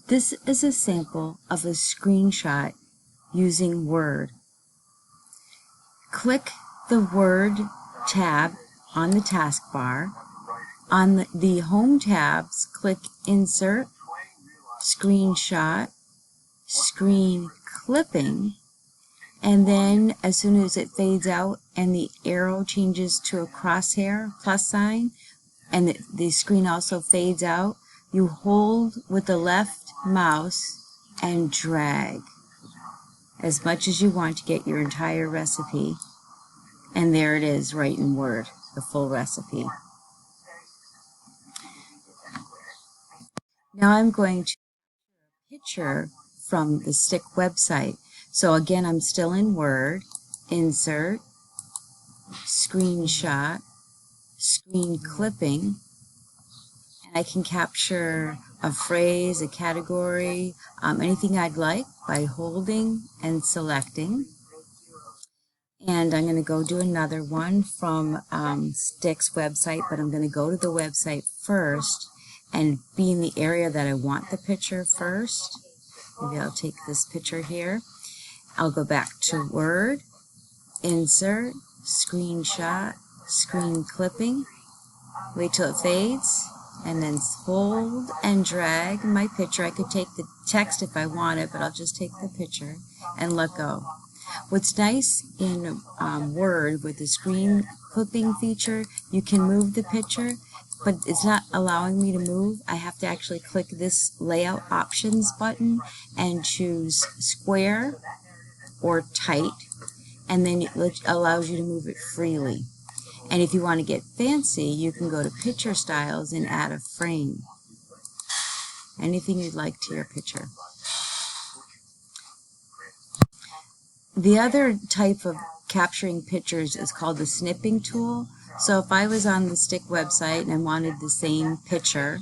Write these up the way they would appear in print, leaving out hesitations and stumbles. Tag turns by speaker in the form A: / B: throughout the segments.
A: This is a sample of a screenshot using Word. Click the Word tab on the taskbar. On the Home tabs, click Insert, Screenshot, Screen Clipping, and then as soon as it fades out and the arrow changes to a crosshair plus sign and the screen also fades out, you hold with the left mouse and drag as much as you want to get your entire recipe, and there it is right in Word, the full recipe. Now I'm going to picture from the Stick website. So again, I'm still in Word, Insert, Screenshot, Screen Clipping, and I can capture a phrase, a category, anything I'd like by holding and selecting. And I'm going to go do another one from Stick's website, but I'm going to go to the website first and be in the area that I want the picture first. Maybe I'll take this picture here. I'll go back to Word, Insert, Screenshot, Screen Clipping, wait till it fades, and then hold and drag my picture. I could take the text if I wanted, but I'll just take the picture and let go. What's nice in Word with the screen clipping feature, you can move the picture, but it's not allowing me to move. I have to actually click this layout options button and choose square or tight, and then it allows you to move it freely. And if you want to get fancy, you can go to picture styles and add a frame. Anything you'd like to your picture. The other type of capturing pictures is called the snipping tool. So if I was on the Stick website and I wanted the same picture,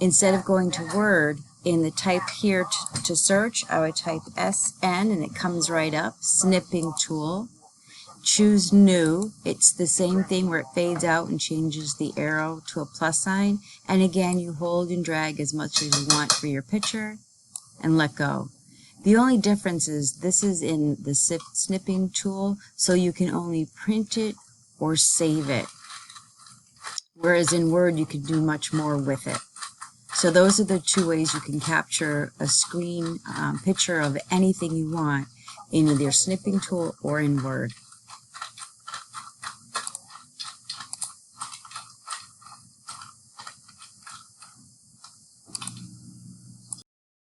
A: instead of going to Word, in the type here to search, I would type SN and it comes right up, snipping tool. Choose new. It's the same thing where it fades out and changes the arrow to a plus sign. And again, you hold and drag as much as you want for your picture and let go. The only difference is this is in the snipping tool, so you can only print it or save it. Whereas in Word, you can do much more with it. So those are the two ways you can capture a screen picture of anything you want in either snipping tool or in Word.